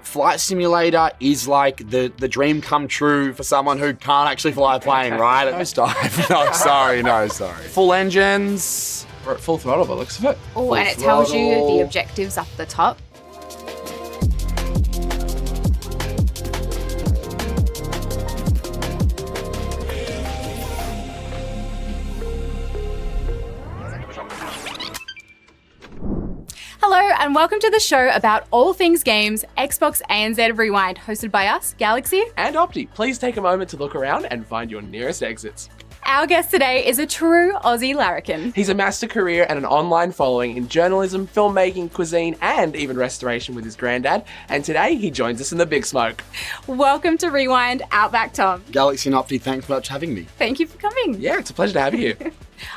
Flight simulator is like the dream come true for someone who can't actually fly a plane, right? No dive. No, sorry. Full engines. We're at full throttle by the looks of it. Oh, and it tells you the objectives up the top. Hello and welcome to the show about all things games, Xbox ANZ Rewind, hosted by us, Galaxy. And Opti, please take a moment to look around and find your nearest exits. Our guest today is a true Aussie larrikin. He's amassed a career and an online following in journalism, filmmaking, cuisine, and even restoration with his granddad. And today he joins us in the big smoke. Welcome to Rewind, Outback Tom. Galaxy and Opti, thanks so much for having me. Thank you for coming. Yeah, it's a pleasure to have you here.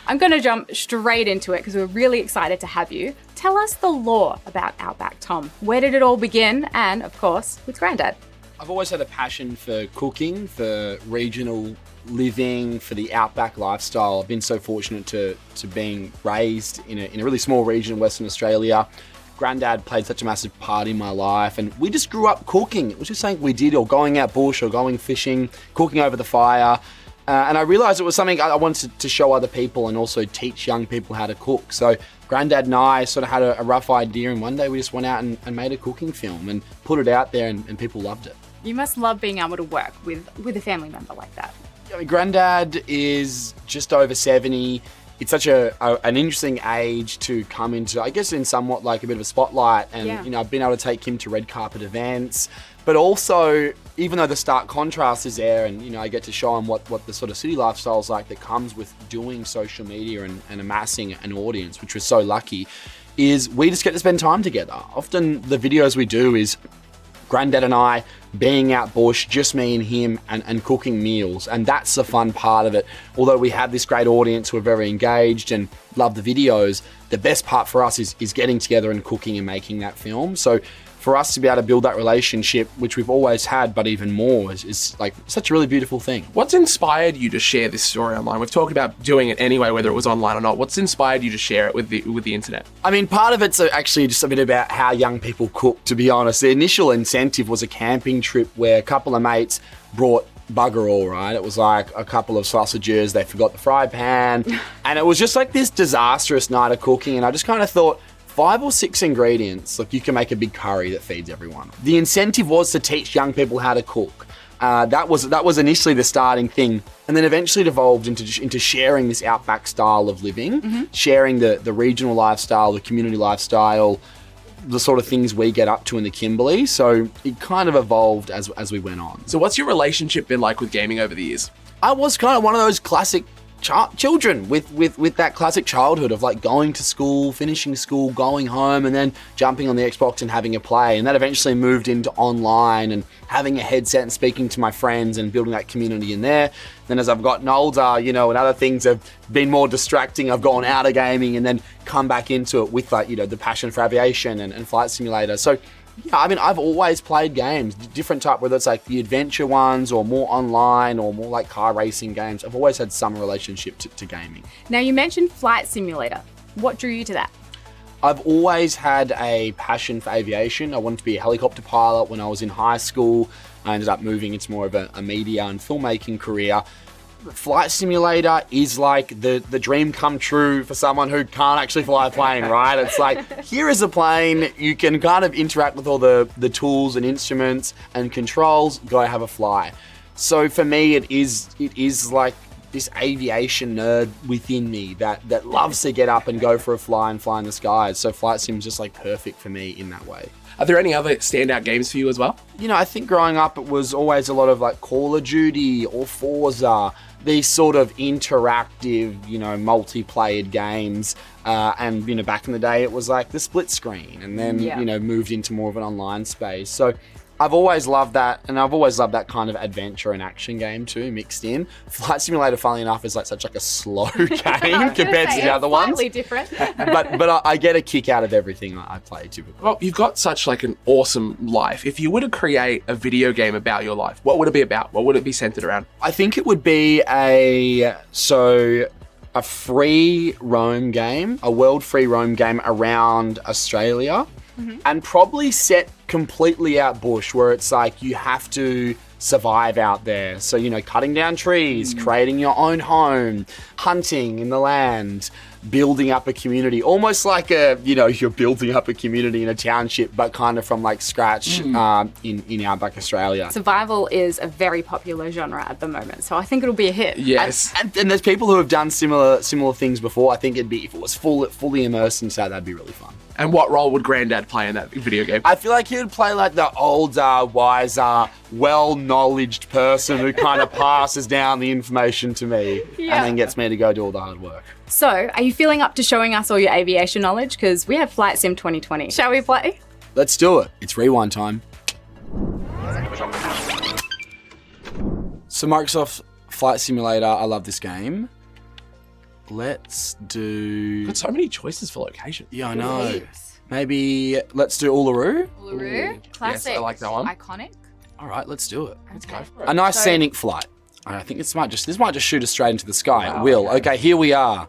I'm going to jump straight into it because we're really excited to have you. Tell us the lore about Outback Tom. Where did it all begin? And, of course, with Granddad. I've always had a passion for cooking, for regional living, for the outback lifestyle. I've been so fortunate to being raised in a really small region in Western Australia. Granddad played such a massive part in my life, and we just grew up cooking. It was just something we did, or going out bush, or going fishing, cooking over the fire. And I realised it was something I wanted to show other people and also teach young people how to cook. So Granddad and I sort of had a rough idea, and one day we just went out and made a cooking film and put it out there, and people loved it. You must love being able to work with a family member like that. I mean, Granddad is just over 70. It's such an interesting age to come into, I guess, in somewhat like a bit of a spotlight. And, I've been able to take him to red carpet events. But also, even though the stark contrast is there, and, I get to show him what the sort of city lifestyle is like that comes with doing social media and amassing an audience, which we're so lucky, is we just get to spend time together. Often the videos we do is Granddad and I being out bush, just me and him, and cooking meals. And that's the fun part of it. Although we have this great audience who are very engaged and love the videos, the best part for us is getting together and cooking and making that film. So for us to be able to build that relationship, which we've always had, but even more, is like such a really beautiful thing. What's inspired you to share this story online? We've talked about doing it anyway, whether it was online or not. What's inspired you to share it with the internet? I mean, part of it's actually just a bit about how young people cook, to be honest. The initial incentive was a camping trip where a couple of mates brought bugger all, right? It was like a couple of sausages, they forgot the fry pan, and it was just like this disastrous night of cooking, and I just kind of thought, 5 or 6 ingredients, look, you can make a big curry that feeds everyone. The incentive was to teach young people how to cook. That was initially the starting thing, and then eventually it evolved into sharing this outback style of living, sharing the regional lifestyle, the community lifestyle, the sort of things we get up to in the Kimberley. So it kind of evolved as we went on. So what's your relationship been like with gaming over the years? I was kind of one of those classic children with that classic childhood of like going to school, finishing school, going home, and then jumping on the Xbox and having a play. And that eventually moved into online and having a headset and speaking to my friends and building that community in there. Then as I've gotten older, and other things have been more distracting, I've gone out of gaming and then come back into it with like, the passion for aviation and flight simulator. So yeah, I mean, I've always played games, different type, whether it's like the adventure ones or more online or more like car racing games. I've always had some relationship to gaming. Now, you mentioned flight simulator. What drew you to that? I've always had a passion for aviation. I wanted to be a helicopter pilot when I was in high school. I ended up moving into more of a media and filmmaking career. Flight simulator is like the dream come true for someone who can't actually fly a plane, right? It's like, here is a plane, you can kind of interact with all the tools and instruments and controls, go have a fly. So for me, it is like this aviation nerd within me that loves to get up and go for a fly and fly in the skies. So flight sim is just like perfect for me in that way. Are there any other standout games for you as well? I think growing up, it was always a lot of like Call of Duty or Forza, these sort of interactive, multiplayer games. And, back in the day, it was like the split screen and then, moved into more of an online space. So I've always loved that, and I've always loved that kind of adventure and action game too, mixed in. Flight Simulator, funnily enough, is like such like a slow game compared to the other ones. Slightly different. but I get a kick out of everything I play typically. Well, you've got such like an awesome life. If you were to create a video game about your life, what would it be about? What would it be centered around? I think it would be a free roam game, a world free roam game around Australia, and probably set completely out bush, where it's like you have to survive out there. So, cutting down trees, creating your own home, hunting in the land, building up a community, almost like you're building up a community in a township, but kind of from like scratch in Outback Australia. Survival is a very popular genre at the moment, so I think it'll be a hit. Yes. And there's people who have done similar things before. I think if it was fully immersed into that, that'd be really fun. And what role would Granddad play in that video game? I feel like he would play like the older, wiser, well-knowledged person who kind of passes down the information to me and then gets me to go do all the hard work. So, are you feeling up to showing us all your aviation knowledge? Because we have Flight Sim 2020. Shall we play? Let's do it. It's rewind time. So Microsoft Flight Simulator, I love this game. Let's do... Got so many choices for location. Yeah, I know. Maybe let's do Uluru. Uluru, classic. Yes, I like that one. Iconic. All right, let's do it. Let's go for it. A nice scenic flight. I think this might just shoot us straight into the sky. It will. Okay, here we are.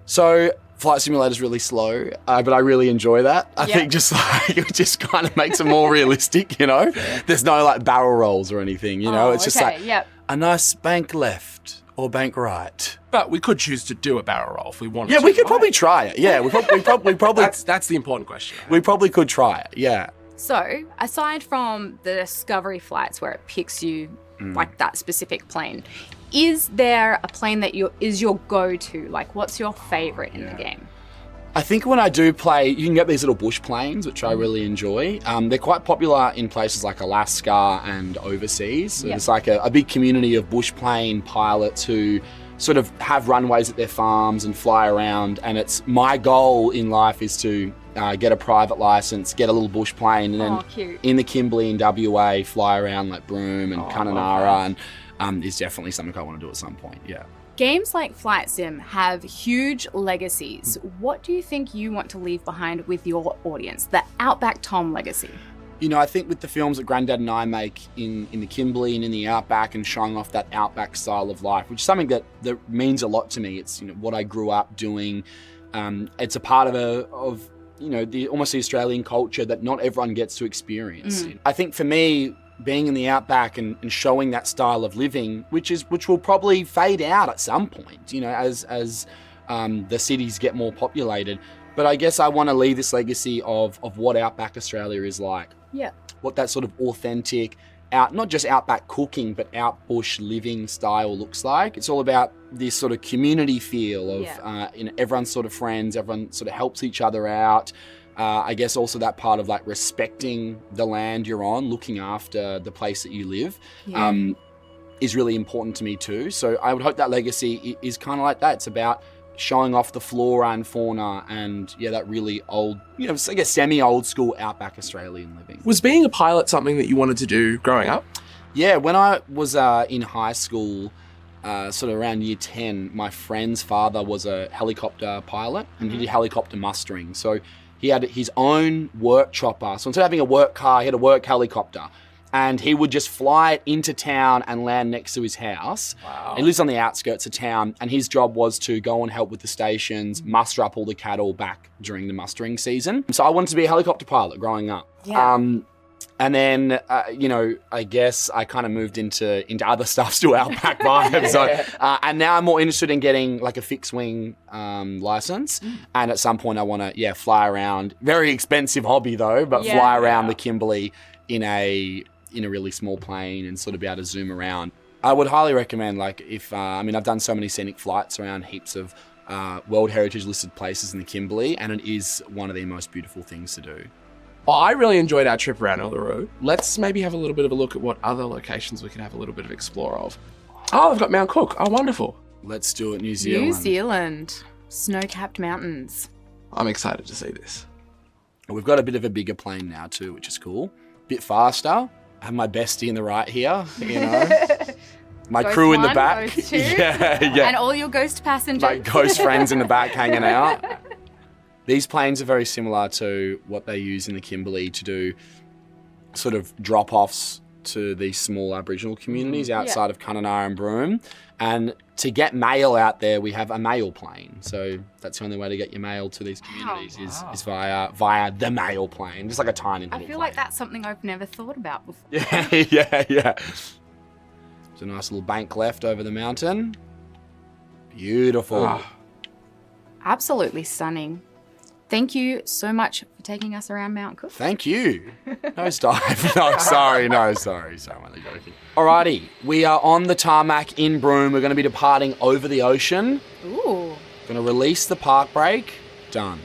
So Flight Simulator is really slow, but I really enjoy that. I think it just kind of makes it more realistic, There's no like barrel rolls or anything, It's just a nice bank left or bank right. But we could choose to do a barrel roll if we wanted to. Yeah, we could probably try it. Yeah, we probably That's the important question. We probably could try it. Yeah. So, aside from the Discovery flights where it picks you like that specific plane, is there a plane that is your go-to? Like, what's your favorite in the game? I think when I do play, you can get these little bush planes, which I really enjoy. They're quite popular in places like Alaska and overseas. So there's like a big community of bush plane pilots who sort of have runways at their farms and fly around. And it's my goal in life is to get a private license, get a little bush plane, and then in the Kimberley in WA, fly around like Broome and Kununurra. And is definitely something I want to do at some point, yeah. Games like Flight Sim have huge legacies. What do you think you want to leave behind with your audience, the Outback Tom legacy? I think with the films that Granddad and I make in the Kimberley and in the Outback and showing off that Outback style of life, which is something that means a lot to me. It's what I grew up doing. It's a part of almost the Australian culture that not everyone gets to experience. I think for me, being in the Outback and showing that style of living, which will probably fade out at some point, as the cities get more populated. But I guess I want to leave this legacy of what Outback Australia is like. Yeah. What that sort of authentic, not just Outback cooking, but out bush living style looks like. It's all about this sort of community feel of, everyone's sort of friends, everyone sort of helps each other out. I guess also that part of like respecting the land you're on, looking after the place that you live, is really important to me too. So I would hope that legacy is kind of like that. It's about showing off the flora and fauna and that really old, I guess semi-old school Outback Australian living. Was being a pilot something that you wanted to do growing up? Yeah, when I was in high school, sort of around year 10, my friend's father was a helicopter pilot and he did helicopter mustering. So he had his own work chopper. So instead of having a work car, he had a work helicopter. And he would just fly it into town and land next to his house. Wow. He lives on the outskirts of town, and his job was to go and help with the stations, muster up all the cattle back during the mustering season. So I wanted to be a helicopter pilot growing up. Yeah. And then, I guess I kind of moved into other stuff, still Outback vibes. So, and now I'm more interested in getting like a fixed wing license. And at some point I want to, fly around. Very expensive hobby though, but fly around the Kimberley in a really small plane and sort of be able to zoom around. I would highly recommend, like, if, I've done so many scenic flights around heaps of World Heritage listed places in the Kimberley, and it is one of the most beautiful things to do. Well, I really enjoyed our trip around Uluru. Let's maybe have a little bit of a look at what other locations we can have a little bit of explore of. Oh, they've got Mount Cook. Oh, wonderful. Let's do it, New Zealand. New Zealand. Snow-capped mountains. I'm excited to see this. We've got a bit of a bigger plane now too, which is cool. Bit faster. I have my bestie in the right here, My Ghost crew in the one, back. Ghost two. Yeah. And all your ghost passengers. My ghost friends in the back hanging out. These planes are very similar to what they use in the Kimberley to do sort of drop-offs to these small Aboriginal communities outside of Kununurra and Broome. And to get mail out there, we have a mail plane. So that's the only way to get your mail to these communities is via the mail plane. Just like a tiny little I feel plane. like that's something I've never thought about before. Yeah. There's a nice little bank left over the mountain. Beautiful. Absolutely stunning. Thank you so much for taking us around Mount Cook. Thank you. Nosedive. No, sorry. I'm only joking. Alrighty, we are on the tarmac in Broome. We're going to be departing over the ocean. Ooh. Going to release the park brake. Done.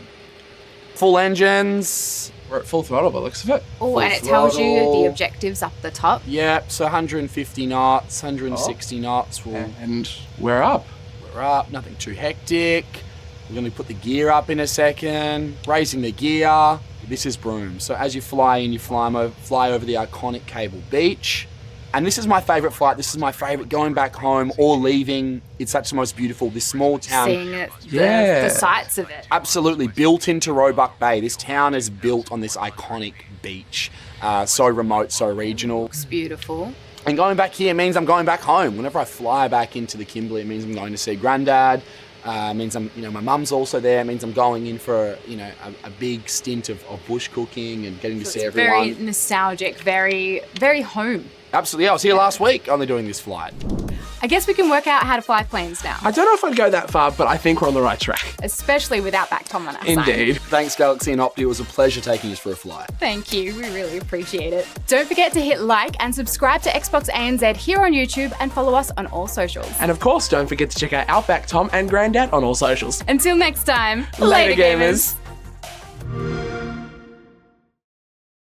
Full engines. We're at full throttle by the looks of it. Oh, and it tells you the objectives up the top. Yep, so 150 knots, 160 knots. And we're up. We're up, nothing too hectic. We're going to put the gear up in a second. Raising the gear. This is Broome. So as you fly in, you fly over the iconic Cable Beach. And this is my favourite flight. This is my favourite going back home or leaving. It's such the most beautiful. This small town. Seeing it, the sights of it. Absolutely. Built into Roebuck Bay. This town is built on this iconic beach. So remote, so regional. It's beautiful. And going back here means I'm going back home. Whenever I fly back into the Kimberley, it means I'm going to see Granddad. Means my mum's also there. It means I'm going in for a big stint of bush cooking and getting to see everyone. Very nostalgic, very, very home. Absolutely. I was here last week only doing this flight. I guess we can work out how to fly planes now. I don't know if I'd go that far, but I think we're on the right track. Especially with Outback Tom on our side. Indeed. Thanks, Galaxy and Opti. It was a pleasure taking us for a flight. Thank you. We really appreciate it. Don't forget to hit like and subscribe to Xbox ANZ here on YouTube and follow us on all socials. And of course, don't forget to check out Outback Tom and Granddad on all socials. Until next time, Later gamers.